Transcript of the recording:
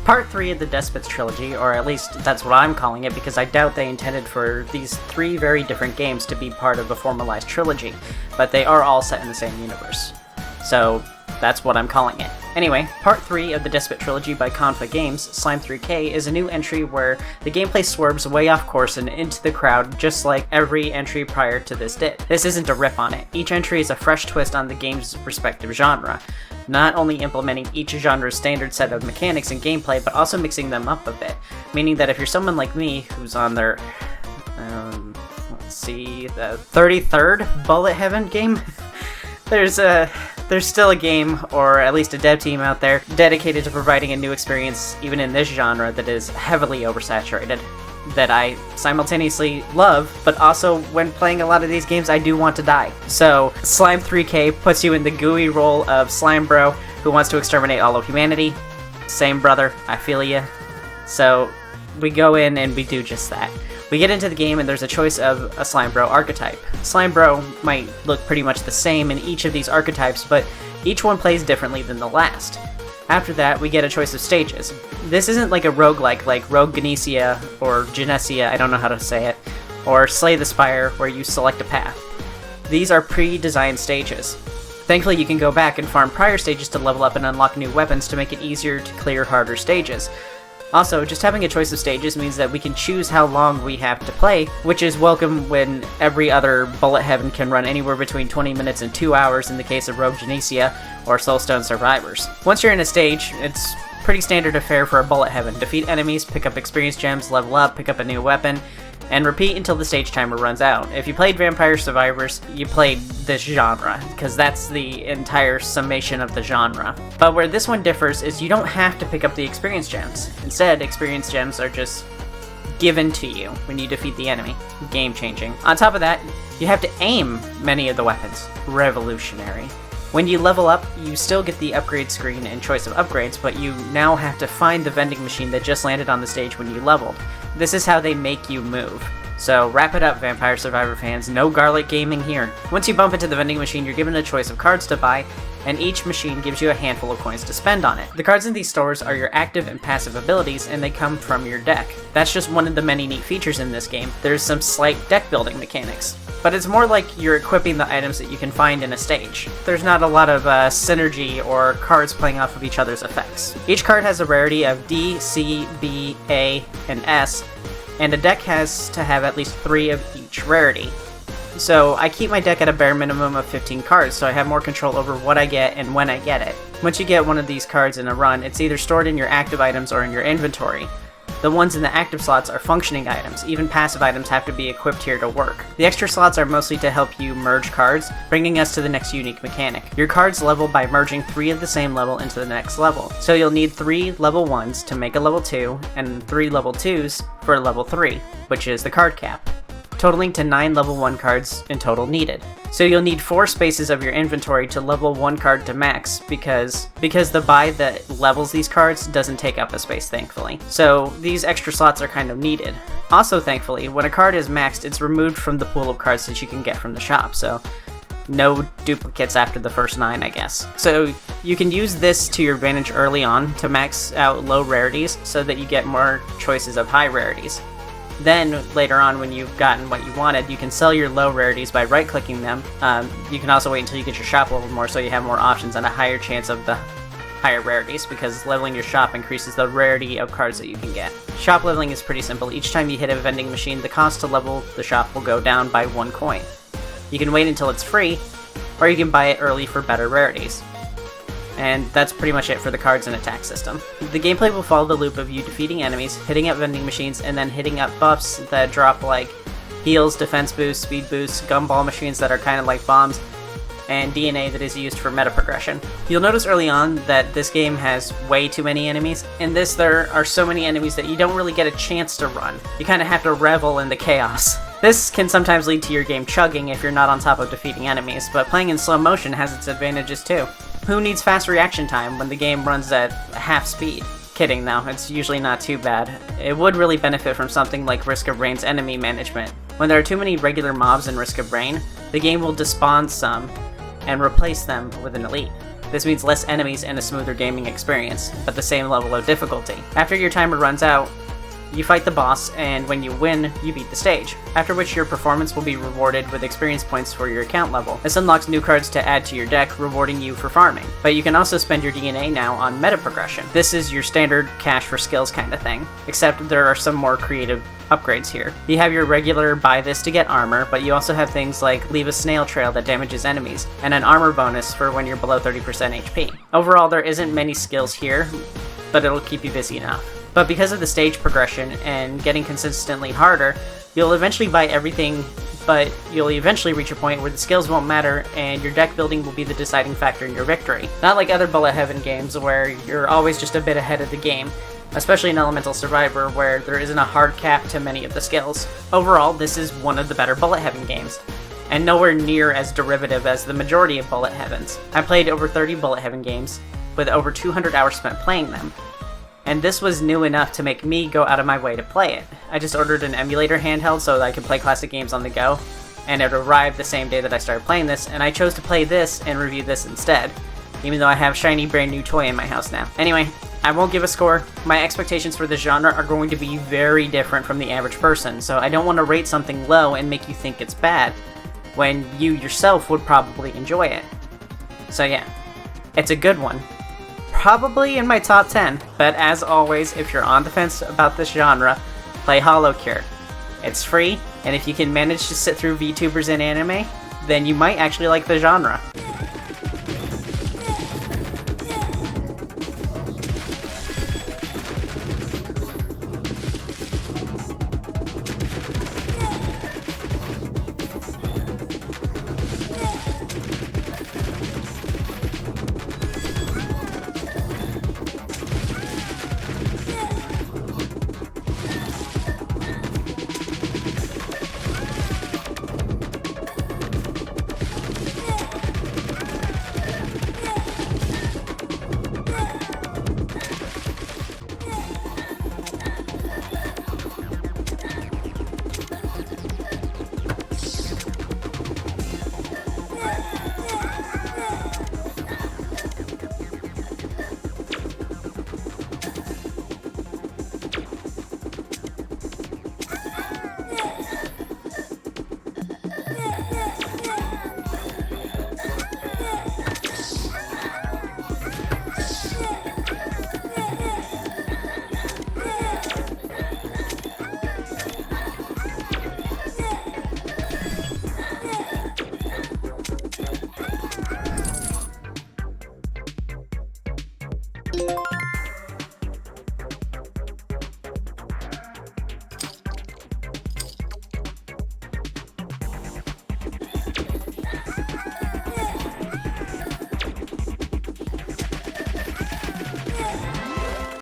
Part 3 of the Despots trilogy, or at least that's what I'm calling it because I doubt they intended for these 3 very different games to be part of a formalized trilogy, but they are all set in the same universe. So that's what I'm calling it. Anyway, Part 3 of the Despot trilogy by Confa Games, Slime 3K, is a new entry where the gameplay swerves way off course and into the crowd just like every entry prior to this did. This isn't a rip on it. Each entry is a fresh twist on the game's respective genre, not only implementing each genre's standard set of mechanics and gameplay, but also mixing them up a bit, meaning that if you're someone like me who's on their, the 33rd Bullet Heaven game, there's still a game, or at least a dev team out there, dedicated to providing a new experience even in this genre that is heavily oversaturated, that I simultaneously love, but also when playing a lot of these games I do want to die. So Slime 3K puts you in the gooey role of Slime Bro who wants to exterminate all of humanity. Same brother, I feel ya. So we go in and we do just that. We get into the game and there's a choice of a Slime Bro archetype. Slime Bro might look pretty much the same in each of these archetypes, but each one plays differently than the last. After that, we get a choice of stages. This isn't like a roguelike like Rogue Ganesia or Genesia, I don't know how to say it, or Slay the Spire where you select a path. These are pre-designed stages. Thankfully, you can go back and farm prior stages to level up and unlock new weapons to make it easier to clear harder stages. Also, just having a choice of stages means that we can choose how long we have to play, which is welcome when every other Bullet Heaven can run anywhere between 20 minutes and 2 hours in the case of Rogue Genesia or Soulstone Survivors. Once you're in a stage, it's pretty standard affair for a Bullet Heaven. Defeat enemies, pick up experience gems, level up, pick up a new weapon, and repeat until the stage timer runs out. If you played Vampire Survivors, you played this genre, because that's the entire summation of the genre. But where this one differs is you don't have to pick up the experience gems. Instead, experience gems are just given to you when you defeat the enemy. Game changing. On top of that, you have to aim many of the weapons. Revolutionary. When you level up, you still get the upgrade screen and choice of upgrades, but you now have to find the vending machine that just landed on the stage when you leveled. This is how they make you move. So wrap it up, Vampire Survivor fans, no garlic gaming here. Once you bump into the vending machine, you're given a choice of cards to buy, and each machine gives you a handful of coins to spend on it. The cards in these stores are your active and passive abilities, and they come from your deck. That's just one of the many neat features in this game. There's some slight deck building mechanics, but it's more like you're equipping the items that you can find in a stage. There's not a lot of synergy or cards playing off of each other's effects. Each card has a rarity of D, C, B, A, and S, and a deck has to have at least 3 of each rarity. So I keep my deck at a bare minimum of 15 cards, so I have more control over what I get and when I get it. Once you get one of these cards in a run, it's either stored in your active items or in your inventory. The ones in the active slots are functioning items. Even passive items have to be equipped here to work. The extra slots are mostly to help you merge cards, bringing us to the next unique mechanic. Your cards level by merging 3 of the same level into the next level. So you'll need 3 level 1s to make a level 2, and 3 level 2s for a level 3, which is the card cap, totaling to 9 level 1 cards in total needed. So you'll need 4 spaces of your inventory to level 1 card to max, because the buy that levels these cards doesn't take up a space, thankfully. So these extra slots are kind of needed. Also, thankfully, when a card is maxed, it's removed from the pool of cards that you can get from the shop, so no duplicates after the first 9, I guess. So you can use this to your advantage early on to max out low rarities so that you get more choices of high rarities. Then, later on, when you've gotten what you wanted, you can sell your low rarities by right-clicking them. You can also wait until you get your shop leveled more so you have more options and a higher chance of the higher rarities, because leveling your shop increases the rarity of cards that you can get. Shop leveling is pretty simple. Each time you hit a vending machine, the cost to level the shop will go down by 1 coin. You can wait until it's free, or you can buy it early for better rarities. And that's pretty much it for the cards and attack system. The gameplay will follow the loop of you defeating enemies, hitting up vending machines, and then hitting up buffs that drop like heals, defense boosts, speed boosts, gumball machines that are kind of like bombs, and DNA that is used for meta progression. You'll notice early on that this game has way too many enemies. In this, there are so many enemies that you don't really get a chance to run. You kind of have to revel in the chaos. This can sometimes lead to your game chugging if you're not on top of defeating enemies, but playing in slow motion has its advantages too. Who needs fast reaction time when the game runs at half speed? Kidding though, it's usually not too bad. It would really benefit from something like Risk of Rain's enemy management. When there are too many regular mobs in Risk of Rain, the game will despawn some and replace them with an elite. This means less enemies and a smoother gaming experience, but the same level of difficulty. After your timer runs out, you fight the boss, and when you win, you beat the stage, after which your performance will be rewarded with experience points for your account level. This unlocks new cards to add to your deck, rewarding you for farming. But you can also spend your DNA now on meta progression. This is your standard cash for skills kind of thing, except there are some more creative upgrades here. You have your regular buy this to get armor, but you also have things like leave a snail trail that damages enemies, and an armor bonus for when you're below 30% HP. Overall, there isn't many skills here, but it'll keep you busy enough. But because of the stage progression and getting consistently harder, you'll eventually buy everything, but you'll eventually reach a point where the skills won't matter and your deck building will be the deciding factor in your victory. Not like other Bullet Heaven games where you're always just a bit ahead of the game, especially in Elemental Survivor where there isn't a hard cap to many of the skills. Overall, this is one of the better Bullet Heaven games, and nowhere near as derivative as the majority of Bullet Heavens. I played over 30 Bullet Heaven games, with over 200 hours spent playing them, and this was new enough to make me go out of my way to play it. I just ordered an emulator handheld so that I could play classic games on the go, and it arrived the same day that I started playing this, and I chose to play this and review this instead, even though I have shiny brand new toy in my house now. Anyway, I won't give a score. My expectations for this genre are going to be very different from the average person, so I don't want to rate something low and make you think it's bad, when you yourself would probably enjoy it. So yeah, it's a good one. Probably in my top 10, but as always, if you're on the fence about this genre, play Hollow Cure. It's free, and if you can manage to sit through VTubers and anime, then you might actually like the genre.